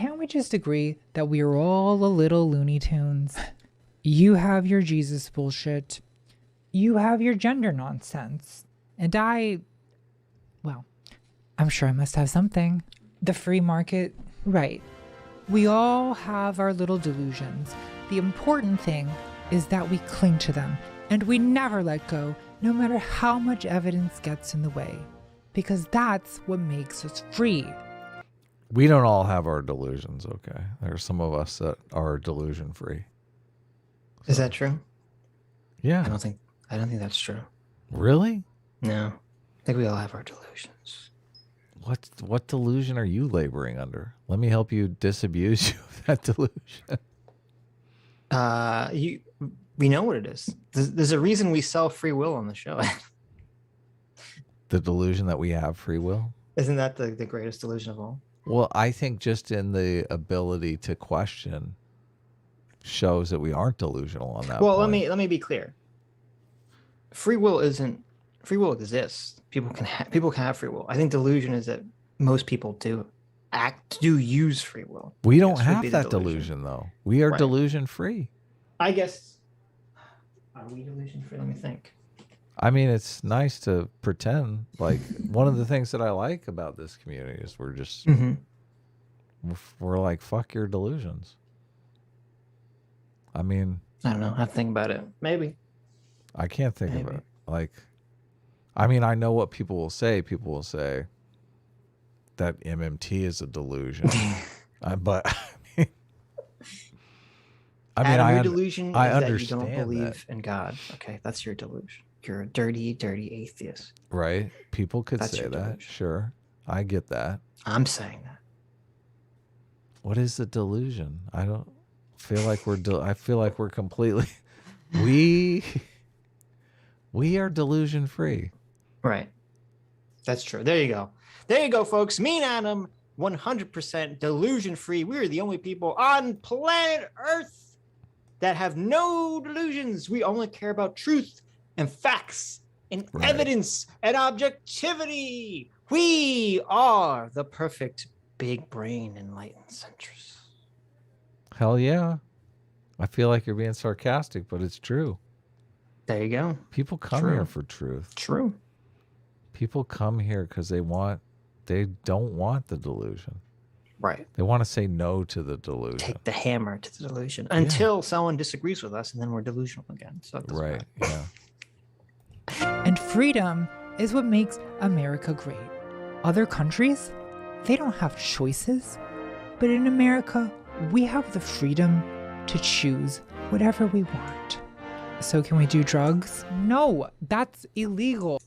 can't we just agree that we are all a little Looney Tunes? You have your Jesus bullshit. You have your gender nonsense. And well, I'm sure I must have something. The free market, right. We all have our little delusions. The important thing is that we cling to them and we never let go, no matter how much evidence gets in the way, because that's what makes us free. We don't all have our delusions, okay? There are some of us that are delusion free. Is that true? Yeah. I don't think that's true. Really? No. I think we all have our delusions. What delusion are you laboring under? Let me help you disabuse you of that delusion. We know what it is. There's a reason we sell free will on the show. The delusion that we have free will? Isn't that the greatest delusion of all? Well, I think just in the ability to question shows that we aren't delusional on that Well, point. let me be clear. Free will exists. People can have free will. I think delusion is that most people do use free will. We don't have that delusion though. We are Right. delusion free. I guess. Are we delusion free? Let me think. I mean, it's nice to pretend. Like, one of the things that I like about this community is we're just, we're like, fuck your delusions. I mean, I don't know. I have to think about it. Maybe. I can't think of it. Like, I mean, I know what people will say. People will say that MMT is a delusion. But Adam, your delusion is that you understand don't believe in God. Okay, that's your delusion. You're a dirty, dirty atheist. Right? People could That's say your that. delusion. Sure. I get that. I'm saying that. What is the delusion? I don't feel like I feel like we're completely we are delusion free. Right. That's true. There you go. There you go, folks. Me and Adam, 100% delusion free. We're the only people on planet Earth that have no delusions. We only care about truth and facts and evidence and objectivity. We are the perfect big brain enlightened centrists. Hell yeah. I feel like you're being sarcastic, but it's true. There you go. People come here for truth. True. People come here because they don't want the delusion. Right. They want to say no to the delusion. Take the hammer to the delusion until someone disagrees with us, and then we're delusional again. So it doesn't matter. Yeah. And freedom is what makes America great. Other countries, they don't have choices. But in America, we have the freedom to choose whatever we want. So can we do drugs? No, that's illegal.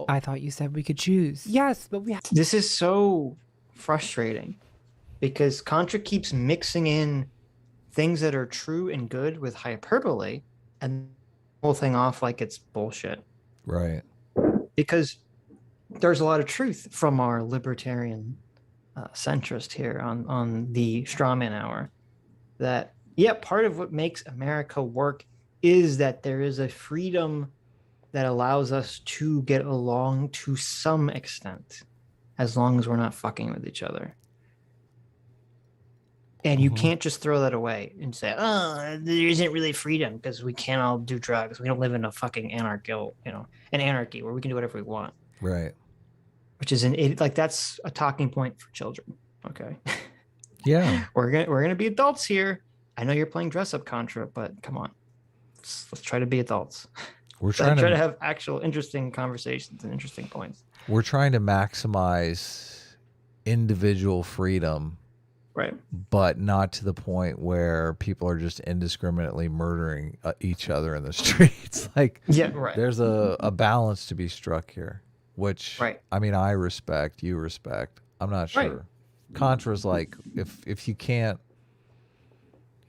I thought you said we could choose. Yes, but we have... This is so frustrating because Contra keeps mixing in things that are true and good with hyperbole and the whole thing off like it's bullshit. Right. Because there's a lot of truth from our libertarian centrist here on the Strawman Hour that, part of what makes America work is that there is a freedom that allows us to get along to some extent, as long as we're not fucking with each other. And you can't just throw that away and say, oh, there isn't really freedom because we can't all do drugs. We don't live in a fucking anarchy where we can do whatever we want. Right. Which is that's a talking point for children. Okay. Yeah. We're gonna be adults here. I know you're playing dress up Contra, but come on. Let's try to be adults. We're trying to have actual interesting conversations and interesting points. We're trying to maximize individual freedom, right? But not to the point where people are just indiscriminately murdering each other in the streets. Like, there's a balance to be struck here, which I mean, I respect, you respect. I'm not sure. Right. Contra's like, if you can't,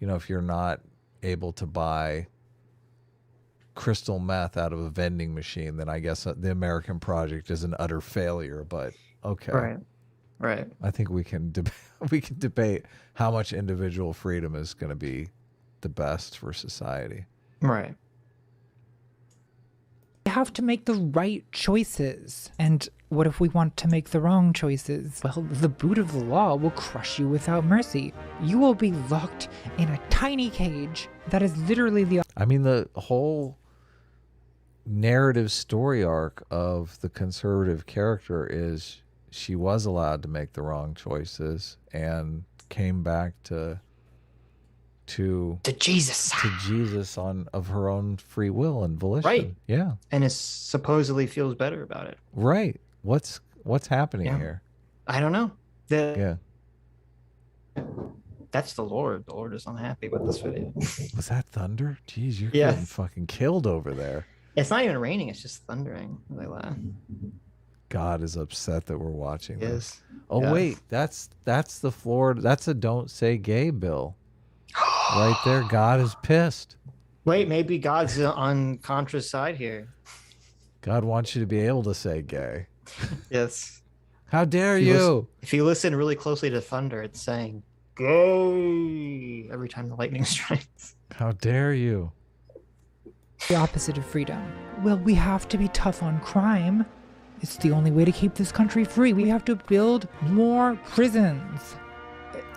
if you're not able to buy crystal meth out of a vending machine, then I guess the American project is an utter failure. But okay, right. I think we can debate how much individual freedom is going to be the best for society. Right. We have to make the right choices, and What if we want to make the wrong choices? Well, the boot of the law will crush you without mercy. You will be locked in a tiny cage that is literally the... I mean, the whole narrative story arc of the conservative character is she was allowed to make the wrong choices and came back to Jesus of her own free will and volition. Right. Yeah. And it supposedly feels better about it. Right. What's happening here? I don't know. Yeah. That's the Lord. The Lord is unhappy with this video. Was that thunder? Jeez, you're Yes. getting fucking killed over there. It's not even raining. It's just thundering. I laugh. God is upset that we're watching this. Yes. Oh Yeah. wait, that's the Florida. That's a don't say gay bill. Right there, God is pissed. Wait, maybe God's on Contra's side here. God wants you to be able to say gay. Yes. How dare you? If you listen really closely to thunder, it's saying gay every time the lightning strikes. How dare you? the opposite of freedom. Well, we have to be tough on crime. It's the only way to keep this country free. We have to build more prisons.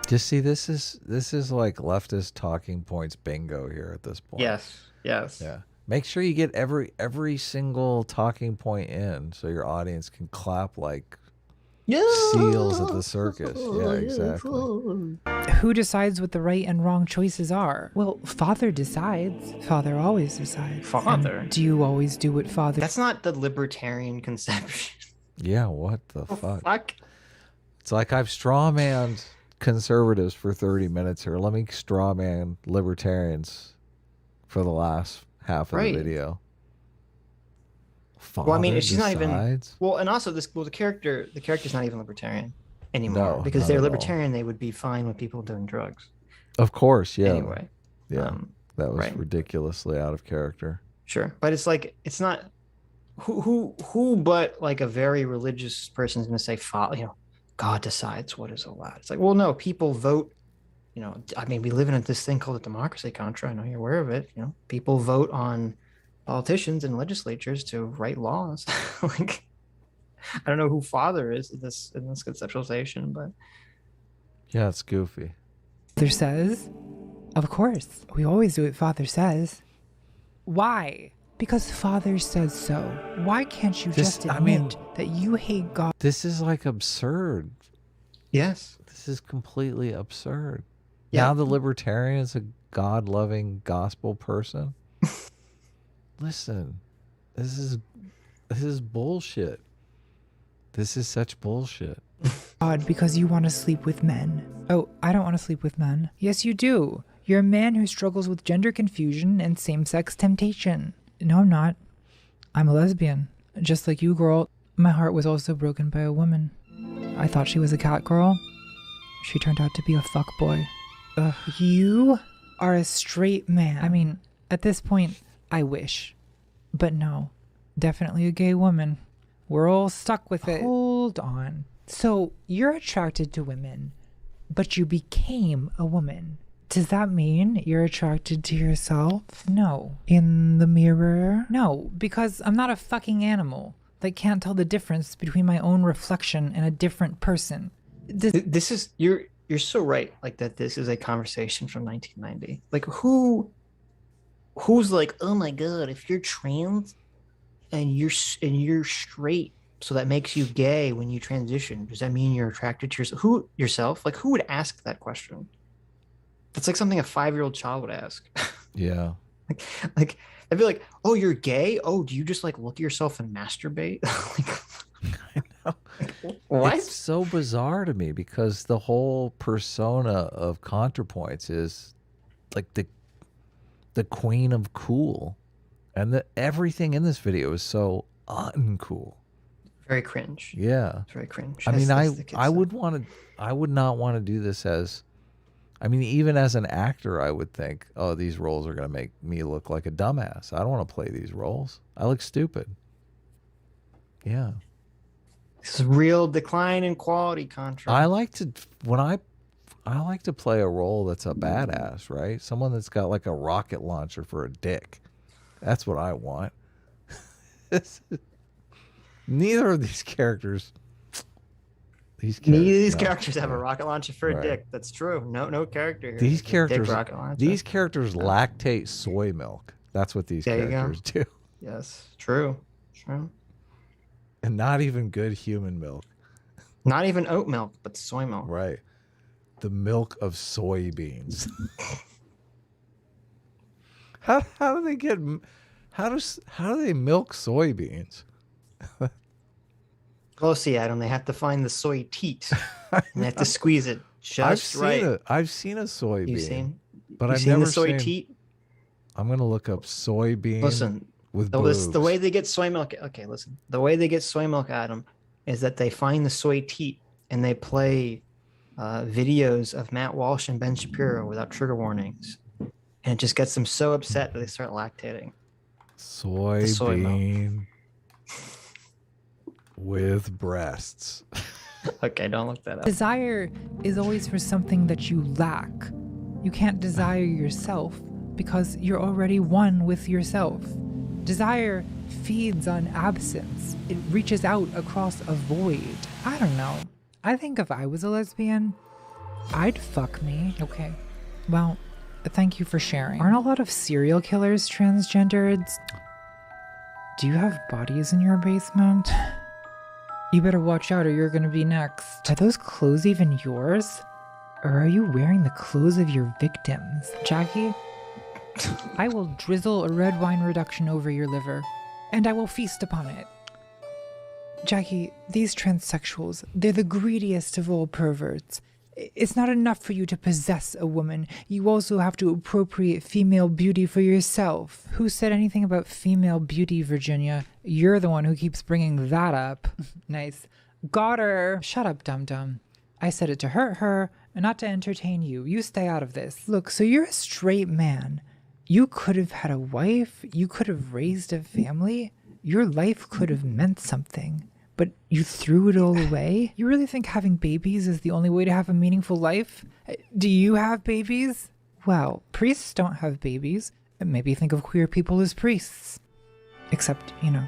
Just see, this is like leftist talking points bingo here at this point. Yes. Yeah. Make sure you get every single talking point in so your audience can clap like seals at the circus. Yeah, exactly. Who decides what the right and wrong choices are? Well, Father decides. Father always decides. Father? And do you always do what Father... That's not the libertarian conception. Yeah, what the fuck? Fuck. It's like I've strawmanned conservatives for 30 minutes here. Let me strawman libertarians for the last half of the video. Well, I mean, she's not even. decides? Well, and also the character's not even libertarian anymore. No, because not they're at all. libertarian, they would be fine with people doing drugs. Of course, yeah. Anyway. Yeah, that was right. ridiculously out of character. Sure, but it's like it's not who but like a very religious person is going to say, God decides what is allowed. It's like, well, no, people vote. You know, I mean, we live in this thing called a democracy, Contra. I know you're aware of it. You know, people vote on politicians and legislatures to write laws. Like, I don't know who Father is in this conceptualization, but Yeah, it's goofy. Father says? Of course. We always do what Father says. Why? Because Father says so. Why can't you just admit that you hate God? This is like absurd. yes, This is completely absurd. Yeah. Now the libertarian is a God-loving gospel person. Listen, this is bullshit. This is such bullshit. God, because you want to sleep with men. Oh, I don't want to sleep with men. Yes, you do. You're a man who struggles with gender confusion and same-sex temptation. No, I'm not. I'm a lesbian. Just like you, girl. My heart was also broken by a woman. I thought she was a cat girl. She turned out to be a fuckboy. Ugh, you are a straight man. I mean, at this point, I wish. But no, definitely a gay woman. We're all stuck with it. Hold on. So, you're attracted to women, but you became a woman. Does that mean you're attracted to yourself? No. In the mirror? No, because I'm not a fucking animal that can't tell the difference between my own reflection and a different person. this is you're so right. Like that, this is a conversation from 1990. Like who's like, oh my god, if you're trans and you're straight, so that makes you gay when you transition, does that mean you're attracted to yourself? Like, who would ask that question? That's like something a 5-year-old child would ask. Yeah. like I'd be like, oh, you're gay? Oh, do you just like look at yourself and masturbate? I know. What? It's so bizarre to me because the whole persona of Contrapoints is like the queen of cool, and everything in this video is so uncool. Very cringe. Yeah, It's very cringe. I mean, As the kids I say. would not want to do this as, I mean, even as an actor, I would think, oh, these roles are going to make me look like a dumbass. I don't want to play these roles. I look stupid. Yeah. This is real decline in quality, Contra. I like to play a role that's a badass, right? Someone that's got like a rocket launcher for a dick. That's what I want. Neither of these characters. Neither of these no, characters have yeah. a rocket launcher for a Right. dick. That's true. No character here. These has a dick characters, rocket launcher. these characters lactate soy milk. That's what these There you go. characters do, Yes, true. and not even good human milk. Not even oat milk, but soy milk. Right, the milk of soybeans. how do they get? How do they milk soybeans? Well, see, Adam, they have to find the soy teat, and they have to squeeze it just right. I've seen a soybean. You've seen? But You've I've seen never the soy seen. teat? I'm gonna look up soybean. Listen, with the way they get soy milk. Okay, listen. The way they get soy milk, Adam, is that they find the soy teat and they play videos of Matt Walsh and Ben Shapiro without trigger warnings, and it just gets them so upset that they start lactating. Soybean with breasts. Okay, don't look that up. Desire is always for something that you lack. You can't desire yourself because you're already one with yourself. Desire feeds on absence. It reaches out across a void. I don't know. I think if I was a lesbian, I'd fuck me. Okay. Well, thank you for sharing. Aren't a lot of serial killers transgendered? Do you have bodies in your basement? You better watch out or you're gonna be next. Are those clothes even yours? Or are you wearing the clothes of your victims? Jackie, I will drizzle a red wine reduction over your liver, and I will feast upon it. Jackie, these transsexuals, they're the greediest of all perverts. It's not enough for you to possess a woman. You also have to appropriate female beauty for yourself. Who said anything about female beauty, Virginia? You're the one who keeps bringing that up. Nice. Got her. Shut up, dum-dum. I said it to hurt her, and not to entertain you. You stay out of this. Look, so you're a straight man. You could have had a wife. You could have raised a family. Your life could have meant something. But you threw it all away? You really think having babies is the only way to have a meaningful life? Do you have babies? Well, priests don't have babies. Maybe think of queer people as priests. Except, you know,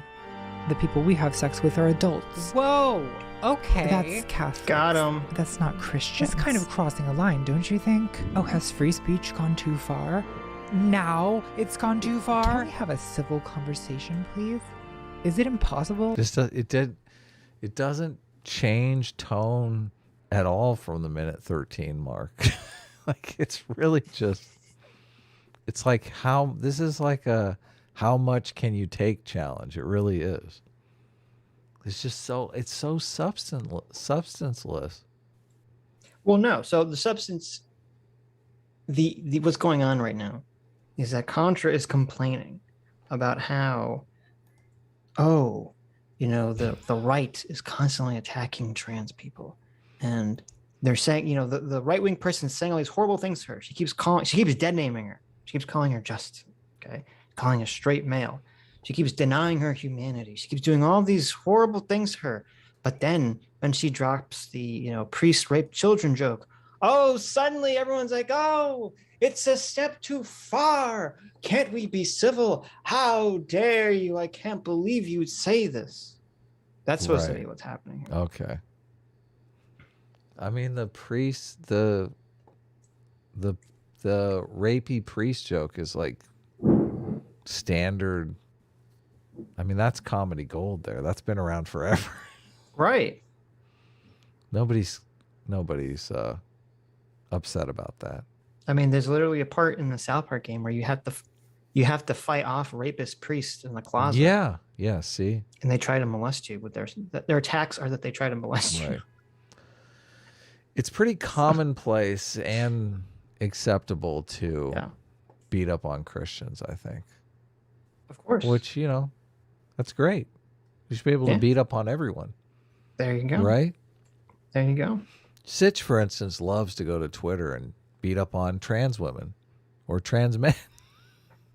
the people we have sex with are adults. Whoa! Okay. That's Catholic. Got him. That's not Christian. That's kind of crossing a line, don't you think? Oh, has free speech gone too far? Now it's gone too far? Can we have a civil conversation, please? Is it impossible? It doesn't change tone at all from the minute 13 mark. Like, it's really just, it's like this is like a how much can you take challenge. It really is. It's just it's so substanceless. Well, no. So the substance, the what's going on right now is that Contra is complaining about how, the right is constantly attacking trans people, and they're saying, the right-wing person is saying all these horrible things to her. She keeps dead naming her. She keeps calling her Justin, okay, calling a straight male. She keeps denying her humanity. She keeps doing all these horrible things to her. But then when she drops the, priest rape children joke, suddenly everyone's like, it's a step too far. Can't we be civil? How dare you? I can't believe you would say this. That's supposed to be what's happening here. Okay. I mean, the priest, the rapey priest joke is like standard. I mean, that's comedy gold there. That's been around forever. Right. Nobody's upset about that. I mean, there's literally a part in the South Park game where you have to fight off rapist priests in the closet. Yeah. See, and they try to molest you with their attacks are that they try to molest you. It's pretty commonplace and acceptable to beat up on Christians, I think. Of course. Which, that's great. You should be able to beat up on everyone. There you go. Right? There you go. Sitch, for instance, loves to go to Twitter and beat up on trans women or trans men.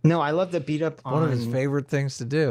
No, I love to beat up on... One of his favorite things to do.